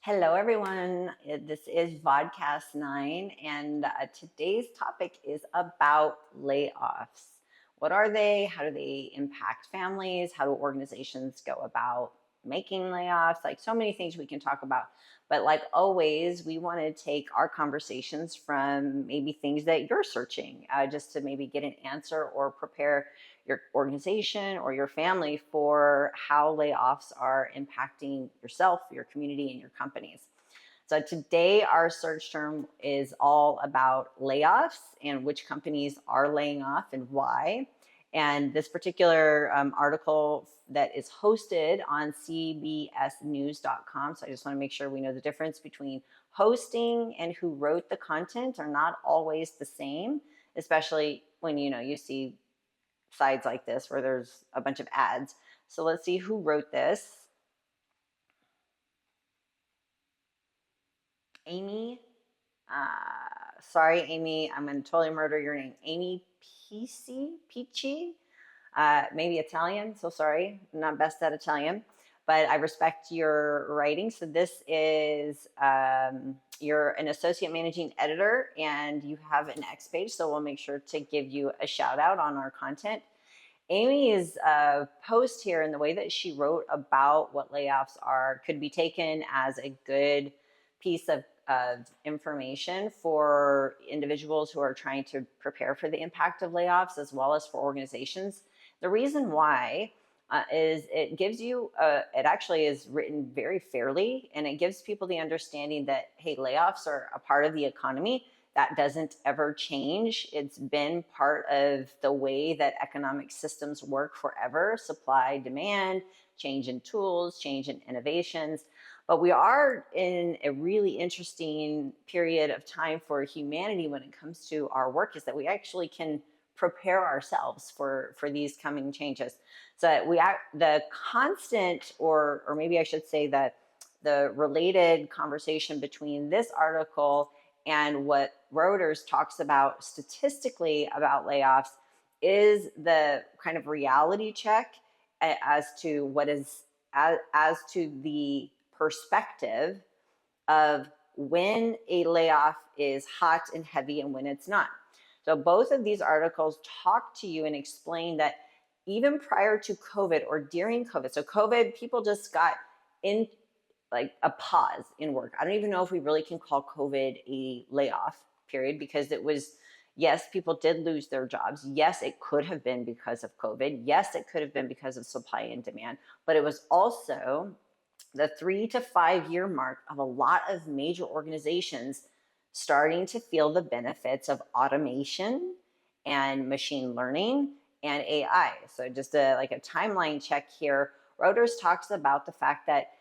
Hello, everyone. This is Vodcast 9, and today's topic is about layoffs. What are they? How do they impact families? How do organizations go about making layoffs? Like so many things we can talk about. But like always, we want to take our conversations from maybe things that you're searching just to maybe get an answer or prepare your organization or your family for how layoffs are impacting yourself, your community, and your companies. So today our search term is all about layoffs and which companies are laying off and why. And this particular article that is hosted on cbsnews.com. So I just want to make sure we know the difference between hosting and who wrote the content are not always the same, especially when you see sites like this where there's a bunch of ads. So let's see who wrote this. Amy. Sorry, Amy. I'm going to totally murder your name. Amy Pici. Maybe Italian. So sorry. I'm not best at Italian, but I respect your writing. So this is you're an associate managing editor and you have an X page. So we'll make sure to give you a shout out on our content. Amy's post here and the way that she wrote about what layoffs are could be taken as a good piece of information for individuals who are trying to prepare for the impact of layoffs, as well as for organizations. The reason why is it gives you, it actually is written very fairly, and it gives people the understanding that, hey, layoffs are a part of the economy. That doesn't ever change. It's been part of the way that economic systems work forever. Supply, demand, change in tools, change in innovations. But we are in a really interesting period of time for humanity when it comes to our work, is that we actually can prepare ourselves for these coming changes. So the constant, or maybe I should say that the related conversation between this article and what Reuters talks about statistically about layoffs is the kind of reality check as to what is as to the perspective of when a layoff is hot and heavy and when it's not. So both of these articles talk to you and explain that even prior to COVID or during COVID, so COVID, people just got in like a pause in work. I don't even know if we really can call COVID a layoff period, because it was, yes, people did lose their jobs. Yes, it could have been because of COVID. Yes, it could have been because of supply and demand, but it was also the 3 to 5 year mark of a lot of major organizations starting to feel the benefits of automation and machine learning and AI. So just like a timeline check here, Reuters talks about the fact that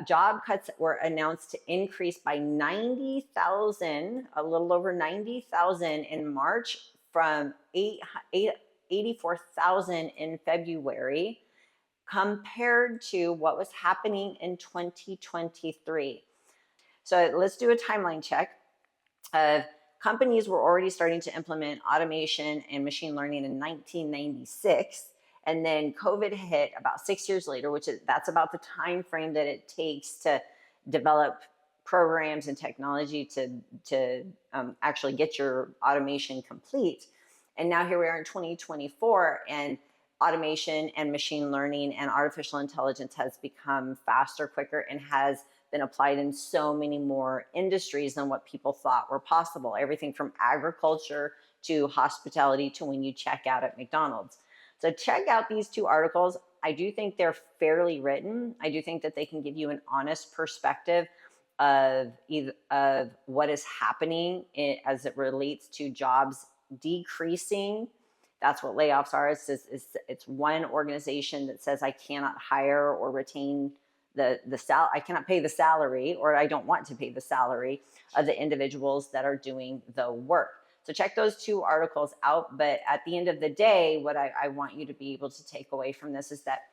job cuts were announced to increase by 90,000, a little over 90,000 in March, from 84,000 in February, compared to what was happening in 2023. So let's do a timeline check. Companies were already starting to implement automation and machine learning in 1996. And then COVID hit about 6 years later, that's about the time frame that it takes to develop programs and technology to actually get your automation complete. And now here we are in 2024, and automation and machine learning and artificial intelligence has become faster, quicker, and has been applied in so many more industries than what people thought were possible. Everything from agriculture to hospitality to when you check out at McDonald's. So check out these two articles. I do think they're fairly written. I do think that they can give you an honest perspective of what is happening as it relates to jobs decreasing. That's what layoffs are. It's one organization that says I cannot hire or retain I cannot pay the salary, or I don't want to pay the salary of the individuals that are doing the work. So check those two articles out. But at the end of the day, what I want you to be able to take away from this is that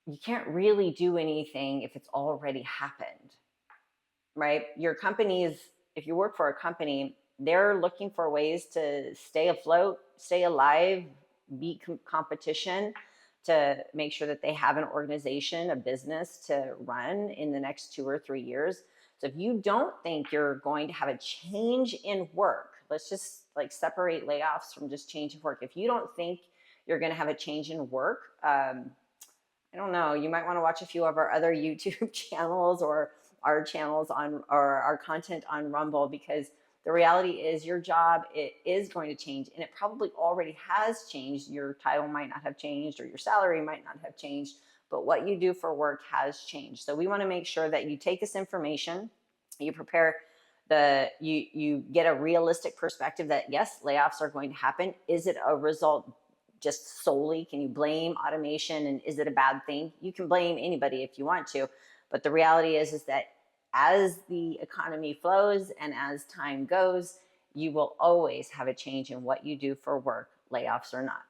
you can't really do anything if it's already happened, right? Your companies, if you work for a company, they're looking for ways to stay afloat, stay alive, beat competition. to make sure that they have an organization, a business to run in the next 2 or 3 years. So if you don't think you're going to have a change in work, let's just like separate layoffs from just change of work. If you don't think you're going to have a change in work, I don't know, you might want to watch a few of our other YouTube channels or our channels on, or our content on Rumble, because the reality is your job, it is going to change, and it probably already has changed. Your title might not have changed, or your salary might not have changed, but what you do for work has changed. So we want to make sure that you take this information, you prepare you get a realistic perspective that yes, layoffs are going to happen. Is it a result just solely, can you blame automation, and is it a bad thing? You can blame anybody if you want to, but the reality is that as the economy flows and as time goes, you will always have a change in what you do for work, layoffs or not.